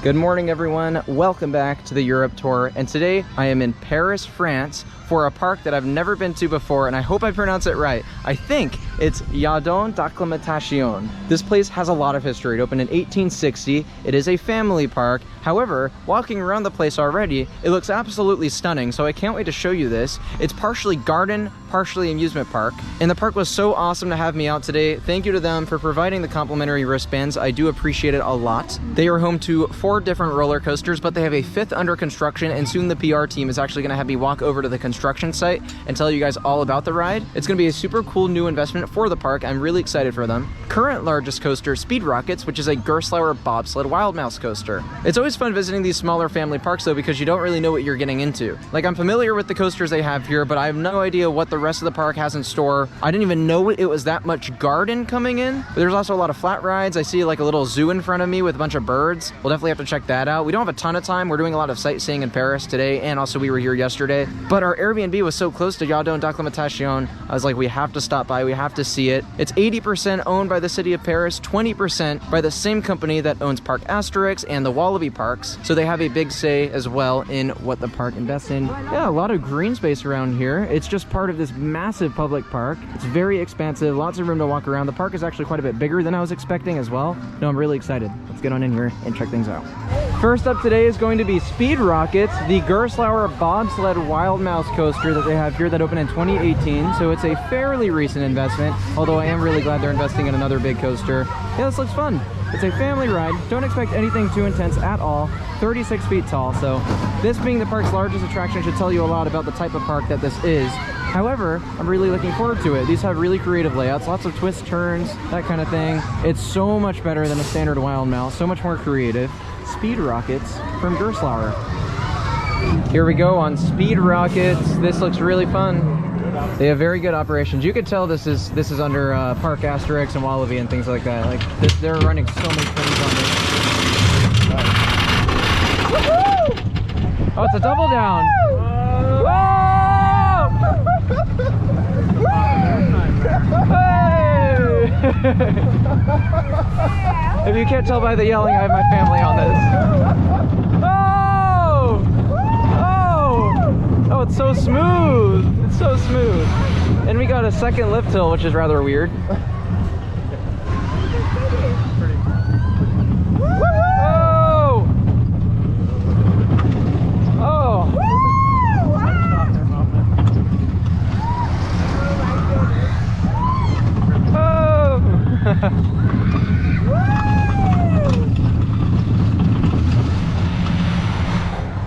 Good morning, everyone. Welcome back to the Europe tour. And today I am in Paris, France for a park that I've never been to before, and I hope I pronounce it right. I think it's Jardin d'Acclimatation. This place has a lot of history. It opened in 1860. It is a family park. However, walking around the place already, it looks absolutely stunning, so I can't wait to show you this. It's partially garden, partially amusement park, and the park was so awesome to have me out today. Thank you to them for providing the complimentary wristbands. I do appreciate it a lot. They are home to 4 different roller coasters, but they have a 5th under construction, and soon the PR team is actually going to have me walk over to the construction site and tell you guys all about the ride. It's going to be a super cool new investment for the park. I'm really excited for them. Current largest coaster, Speed Rockets, which is a Gerstlauer bobsled wild mouse coaster. It's always fun visiting these smaller family parks though, because you don't really know what you're getting into. Like, I'm familiar with the coasters they have here, but I have no idea what the rest of the park has in store. I didn't even know it was that much garden coming in, but there's also a lot of flat rides. I see like a little zoo in front of me with a bunch of birds. We'll definitely have to check that out. We don't have a ton of time. We're doing a lot of sightseeing in Paris today, and also we were here yesterday, but our Airbnb was so close to Jardin d'Acclimatation. I was like, we have to stop by, we have to see it. It's 80% owned by the city of Paris, 20% by the same company that owns Park Asterix and the Wallaby parks, so they have a big say as well in what the park invests in. Yeah, a lot of green space around here. It's just part of this massive public park. It's very expansive, lots of room to walk around. The park is actually quite a bit bigger than I was expecting as well. No, I'm really excited. Let's get on in here and check things out. First up today is going to be Speed Rockets, the Gerstlauer bobsled wild mouse coaster that they have here that opened in 2018. So it's a fairly recent investment, although I am really glad they're investing in another big coaster. Yeah, this looks fun. It's a family ride. Don't expect anything too intense at all. 36 feet tall, so this being the park's largest attraction should tell you a lot about the type of park that this is. However, I'm really looking forward to it. These have really creative layouts, lots of twists, turns, that kind of thing. It's so much better than a standard wild mouse, so much more creative. Speed Rockets from Gerstlauer. Here we go on Speed Rockets. This looks really fun. They have very good operations. You could tell this is under Park Asterix and Wallaby and things like that. Like they're running so many things on this. Oh, it's a double down. If you can't tell by the yelling, I have my family on this. Oh, it's so smooth. It's so smooth. And we got a second lift hill, which is rather weird.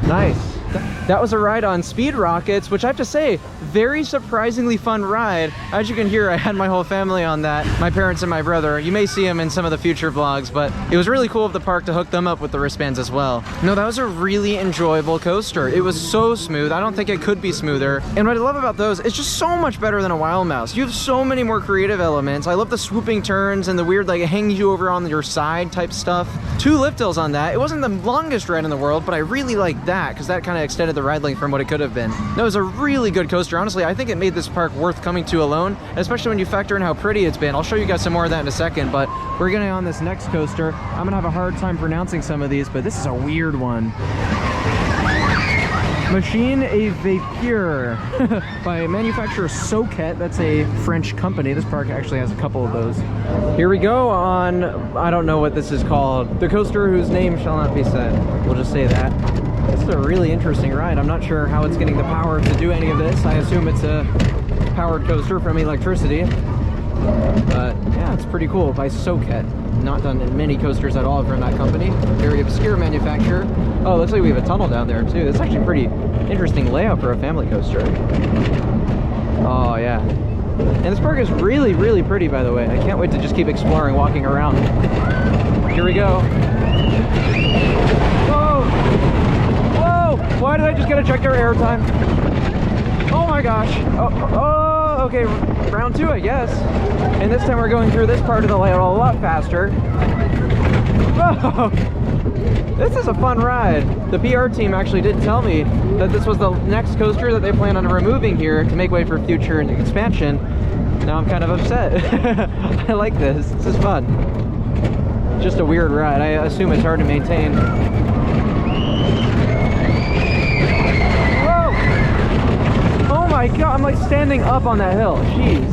Nice. That was a ride on Speed Rockets, which I have to say, very surprisingly fun ride. As you can hear, I had my whole family on that, my parents and my brother. You may see them in some of the future vlogs, but it was really cool of the park to hook them up with the wristbands as well. No, that was a really enjoyable coaster. It was so smooth. I don't think it could be smoother. And what I love about those, it's just so much better than a wild mouse. You have so many more creative elements. I love the swooping turns and the weird, like, hanging you over on your side type stuff. 2 lift hills on that. It wasn't the longest ride in the world, but I really liked that because that kind of extended the ride length from what it could have been. That was a really good coaster. Honestly, I think it made this park worth coming to alone, especially when you factor in how pretty it's been. I'll show you guys some more of that in a second, but we're gonna on this next coaster. I'm gonna have a hard time pronouncing some of these, but this is a weird one. Machine a Vapeur by manufacturer Soket. That's a French company. This park actually has a couple of those. Here we go on, I don't know what this is called, the coaster whose name shall not be said. We'll just say that. This is a really interesting ride. I'm not sure how it's getting the power to do any of this. I assume it's a powered coaster from electricity. But yeah, it's pretty cool, by Soket. Not done many coasters at all from that company. Very obscure manufacturer. Oh, looks like we have a tunnel down there too. That's actually a pretty interesting layout for a family coaster. Oh yeah. And this park is really, really pretty, by the way. I can't wait to just keep exploring, walking around. Here we go. Why did I just get a check our airtime? Oh my gosh. Oh, okay. Round 2, I guess. And this time we're going through this part of the layout a lot faster. Whoa! This is a fun ride. The PR team actually did tell me that this was the next coaster that they plan on removing here to make way for future expansion. Now I'm kind of upset. I like this. This is fun. Just a weird ride. I assume it's hard to maintain. my god, I'm like standing up on that hill. Jeez.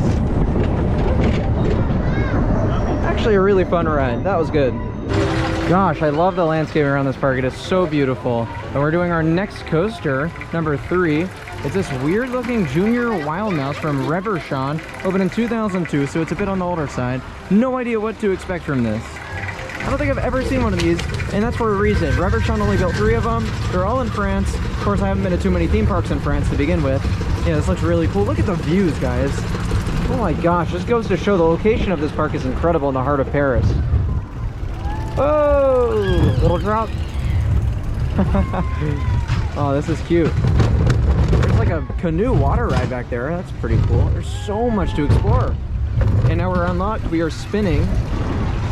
Actually a really fun ride. That was good. Gosh, I love the landscape around this park. It is so beautiful. And we're doing our next coaster, number 3. It's this weird looking junior wild mouse from Reverchon, opened in 2002, so it's a bit on the older side. No idea what to expect from this. I don't think I've ever seen one of these, and that's for a reason. Reverchon only built 3 of them. They're all in France. Of course, I haven't been to too many theme parks in France to begin with. Yeah, this looks really cool. Look at the views, guys. Oh my gosh, this goes to show the location of this park is incredible in the heart of Paris. Oh, little drop. Oh, this is cute. There's like a canoe water ride back there. That's pretty cool. There's so much to explore. And now we're unlocked. We are spinning.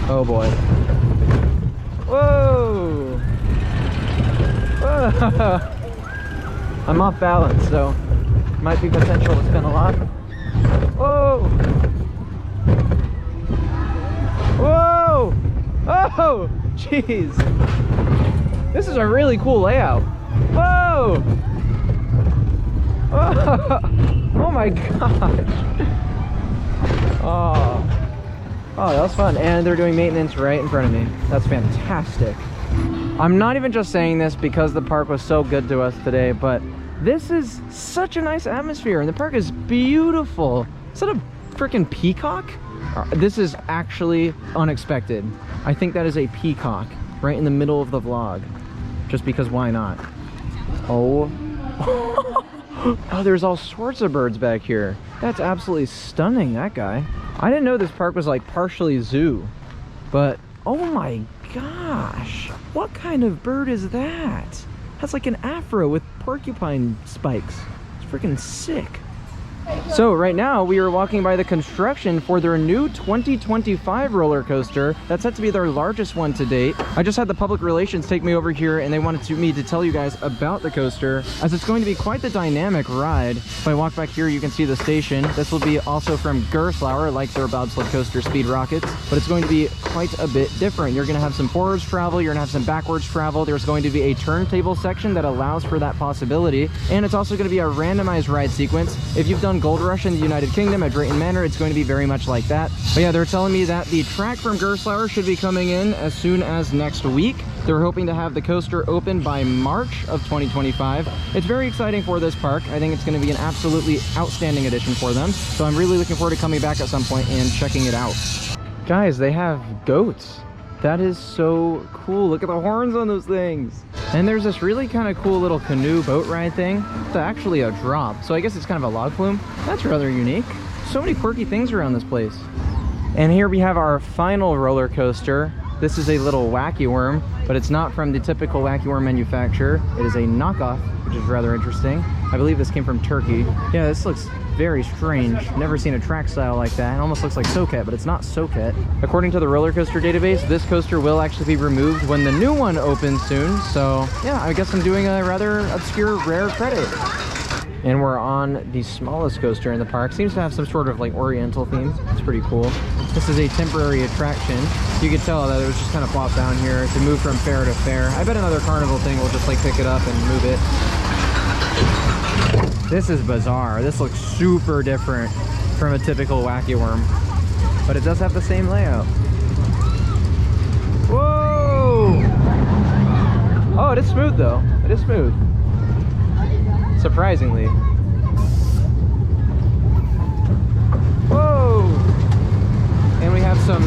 Oh boy. Whoa. Whoa. I'm off balance, so might be potential to spin a lot. Whoa. Whoa. Oh, jeez. This is a really cool layout. Whoa. Oh my gosh. Oh, that was fun. And they're doing maintenance right in front of me. That's fantastic. I'm not even just saying this because the park was so good to us today, but this is such a nice atmosphere and the park is beautiful. Is that a freaking peacock? This is actually unexpected. I think that is a peacock right in the middle of the vlog. Just because why not? Oh. Oh, there's all sorts of birds back here. That's absolutely stunning, that guy. I didn't know this park was like partially zoo, but oh my gosh. What kind of bird is that? That's like an afro with porcupine spikes. It's freaking sick. So right now we are walking by the construction for their new 2025 roller coaster. That's set to be their largest one to date. I just had the public relations take me over here and they wanted me to tell you guys about the coaster, as it's going to be quite the dynamic ride. If I walk back here, you can see the station. This will be also from Gerstlauer, like their bobsled coaster Speed Rockets, but it's going to be quite a bit different. You're going to have some forwards travel, you're going to have some backwards travel. There's going to be a turntable section that allows for that possibility, and it's also going to be a randomized ride sequence. If you've done Gold Rush in the United Kingdom at Drayton Manor, it's going to be very much like that. But yeah, they're telling me that the track from Gerstlauer should be coming in as soon as next week. They're hoping to have the coaster open by March of 2025. It's very exciting for this park. I think it's going to be an absolutely outstanding addition for them. So I'm really looking forward to coming back at some point and checking it out. Guys, they have goats. That is so cool. Look at the horns on those things. And there's this really kind of cool little canoe boat ride thing. It's actually a drop, so I guess it's kind of a log flume. That's rather unique. So many quirky things around this place. And here we have our final roller coaster. This is a little Wacky Worm, but it's not from the typical Wacky Worm manufacturer. It is a knockoff, which is rather interesting. I believe this came from Turkey. Yeah, this looks very strange. Never seen a track style like that. It almost looks like Soket, but it's not Soket. According to the roller coaster database, this coaster will actually be removed when the new one opens soon. So yeah, I guess I'm doing a rather obscure rare credit. And we're on the smallest coaster in the park. Seems to have some sort of like oriental theme. It's pretty cool. This is a temporary attraction. You can tell that it was just kind of plopped down here to move from fair to fair. I bet another carnival thing will just like pick it up and move it. This is bizarre. This looks super different from a typical Wacky Worm, but it does have the same layout. Whoa! Oh, it is smooth though. It is smooth. Surprisingly. Whoa! And we have some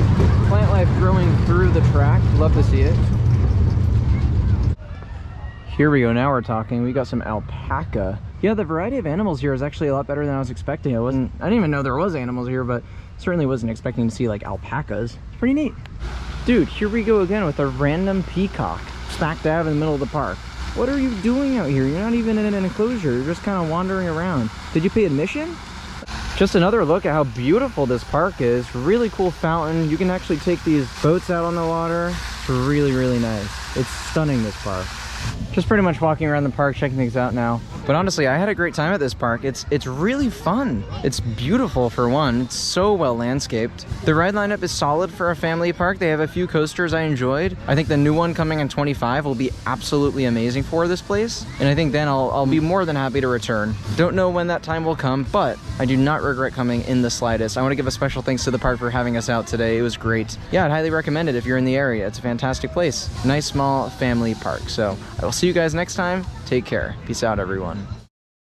plant life growing through the track. Love to see it. Here we go, now we're talking. We got some alpaca. Yeah, the variety of animals here is actually a lot better than I was expecting. I didn't even know there was animals here, but certainly wasn't expecting to see like alpacas. It's pretty neat. Dude, here we go again with a random peacock smack dab in the middle of the park. What are you doing out here? You're not even in an enclosure. You're just kind of wandering around. Did you pay admission? Just another look at how beautiful this park is. Really cool fountain. You can actually take these boats out on the water. It's really, really nice. It's stunning, this park. Just pretty much walking around the park, checking things out now. But honestly, I had a great time at this park. It's really fun. It's beautiful for one. It's so well landscaped. The ride lineup is solid for a family park. They have a few coasters I enjoyed. I think the new one coming in 25 will be absolutely amazing for this place. And I think then I'll be more than happy to return. Don't know when that time will come, but I do not regret coming in the slightest. I want to give a special thanks to the park for having us out today. It was great. Yeah, I'd highly recommend it if you're in the area. It's a fantastic place. Nice small family park. So I will see you guys next time. Take care. Peace out, everyone.